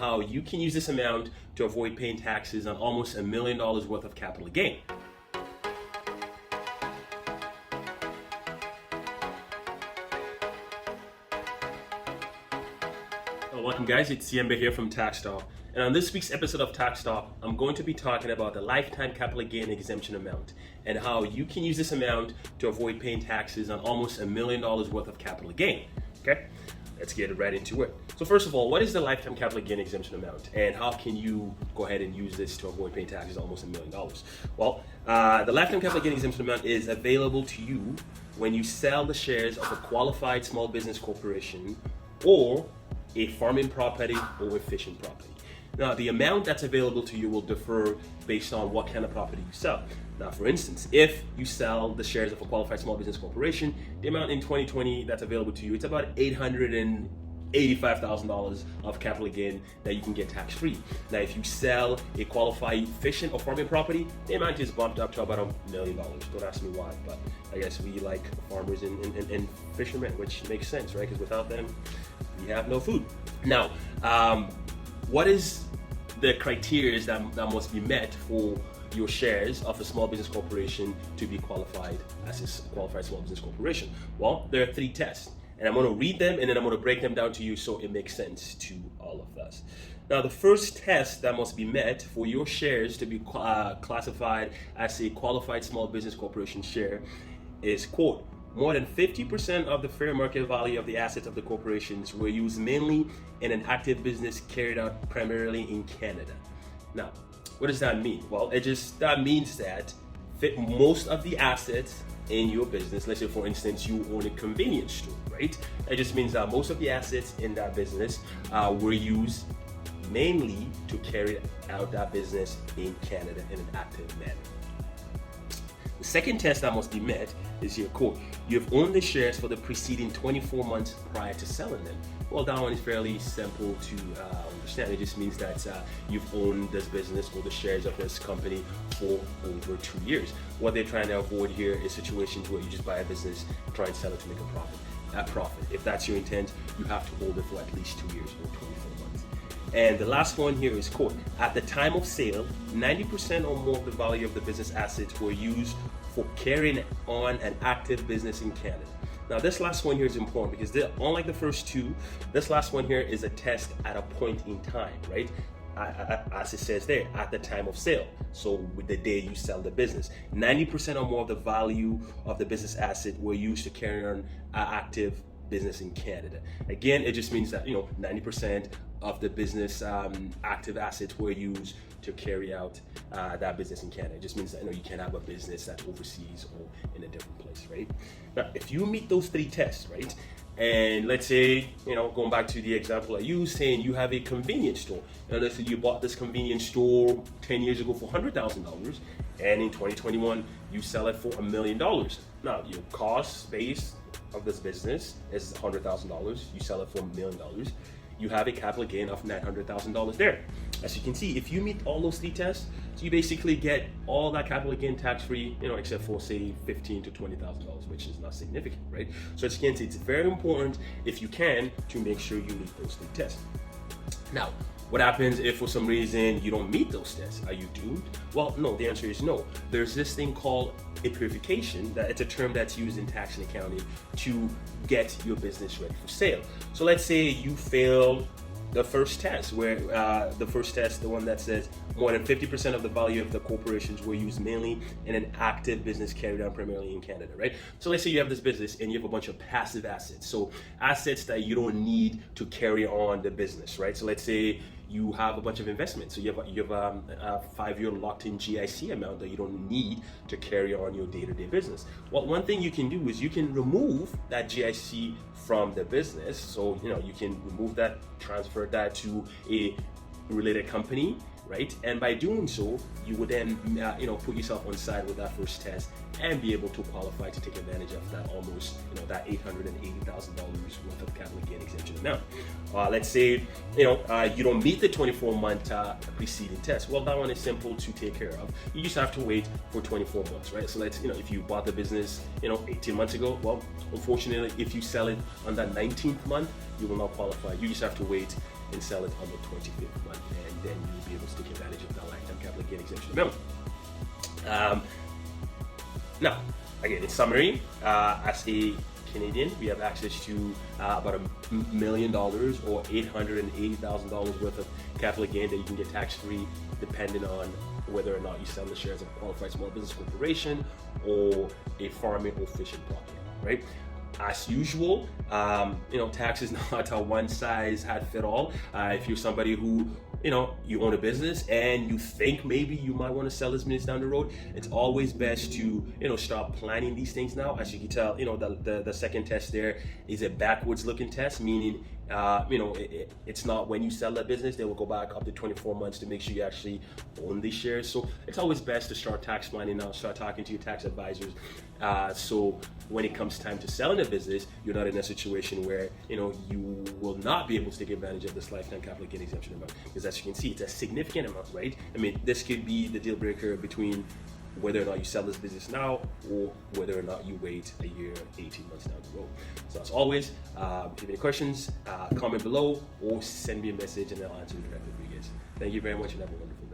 how you can use this amount to avoid paying taxes on almost $1 million worth of capital gain. Welcome guys, it's Siembe here from Tax Talk. And on this week's episode of Tax Talk, I'm going to be talking about the lifetime capital gain exemption amount and how you can use this amount to avoid paying taxes on almost $1 million worth of capital gain. Okay, let's get right into it. So first of all, what is the lifetime capital gain exemption amount and how can you go ahead and use this to avoid paying taxes on almost $1 million? Well, the lifetime capital gain exemption amount is available to you when you sell the shares of a qualified small business corporation or a farming property or a fishing property. Now, the amount that's available to you will differ based on what kind of property you sell. Now, for instance, if you sell the shares of a qualified small business corporation, the amount in 2020 that's available to you, it's about $885,000 of capital gain that you can get tax-free. Now, if you sell a qualified fishing or farming property, the amount is bumped up to about $1 million. Don't ask me why, but I guess we like farmers and fishermen, which makes sense, right? Because without them, we have no food. Now, what is the criteria that must be met for your shares of a small business corporation to be qualified as a qualified small business corporation? Well, there are 3 tests, and I'm going to read them and then I'm going to break them down to you so it makes sense to all of us. Now, the first test that must be met for your shares to be classified as a qualified small business corporation share is, quote, more than 50% of the fair market value of the assets of the corporations were used mainly in an active business carried out primarily in Canada. Now, what does that mean? Well, that means that most of the assets in your business, let's say for instance you own a convenience store, right? It just means that most of the assets in that business were used mainly to carry out that business in Canada in an active manner. The second test that must be met is your quote, you've owned the shares for the preceding 24 months prior to selling them. Well, that one is fairly simple to understand. It just means that you've owned this business or the shares of this company for over 2 years. What they're trying to avoid here is situations where you just buy a business and try and sell it to make a profit. If that's your intent, you have to hold it for at least 2 years or 24 months. And the last one here is, quote, at the time of sale, 90% or more of the value of the business assets were used for carrying on an active business in Canada. Now, this last one here is important because unlike the first 2, this last one here is a test at a point in time, right? As it says there, at the time of sale. So with the day you sell the business, 90% or more of the value of the business asset were used to carry on an active business in Canada. Again, it just means that 90% of the business active assets were used to carry out that business in Canada. It just means that you can't have a business that's overseas or in a different place, right? Now, if you meet those 3 tests, right, and let's say, going back to the example I used, saying you have a convenience store, and let's say you bought this convenience store 10 years ago for $100,000, and in 2021 you sell it for $1 million. Now, your cost base of this business is $100,000. You sell it for $1 million. You have a capital gain of $900,000 there. As you can see, if you meet all those 3 tests, so you basically get all that capital gain tax-free, except for say $15,000 to $20,000, which is not significant, right? So as you can see, it's very important, if you can, to make sure you meet those 3 tests. Now, what happens if for some reason you don't meet those tests? Are you doomed? Well, no, the answer is no. There's this thing called a purification, that it's a term that's used in tax and accounting to get your business ready for sale. So let's say you fail the first test, where the one that says more than 50% of the value of the corporations were used mainly in an active business carried out primarily in Canada, right? So let's say you have this business and you have a bunch of passive assets. So assets that you don't need to carry on the business, right? So let's say you have a bunch of investments. So you have a 5-year locked-in GIC amount that you don't need to carry on your day-to-day business. Well, one thing you can do is you can remove that GIC from the business. So you can remove that, transfer that to a related company, right? And by doing so, you would then put yourself on side with that first test and be able to qualify to take advantage of that almost that $880,000 worth of capital gain exemption amount. Let's say you don't meet the 24-month preceding test. Well, that one is simple to take care of. You just have to wait for 24 months, right? So let's if you bought the business 18 months ago, well, unfortunately, if you sell it on that 19th month, you will not qualify. You just have to wait and sell it on the 25th month, and then you'll be able to take advantage of that lifetime capital gain exemption amount. Now, again, in summary, as a Canadian, we have access to about $1 million or $880,000 worth of capital gain that you can get tax-free, depending on whether or not you sell the shares of a qualified small business corporation or a farming or fishing property, right? As usual, tax is not a one-size-fit-all. If you're somebody who you own a business and you think maybe you might want to sell this business down the road, it's always best to start planning these things now. As you can tell, the second test there is a backwards looking test, meaning it's not when you sell that business. They will go back up to 24 months to make sure you actually own these shares. So it's always best to start tax planning now, start talking to your tax advisors, so when it comes time to selling a business, you're not in a situation where you will not be able to take advantage of this lifetime capital gain exemption amount, because as you can see, it's a significant amount, right? I mean, this could be the deal breaker between whether or not you sell this business now or whether or not you wait a year, 18 months down the road. So as always, if you have any questions, comment below or send me a message and I'll answer it directly for you guys. Thank you very much and have a wonderful day.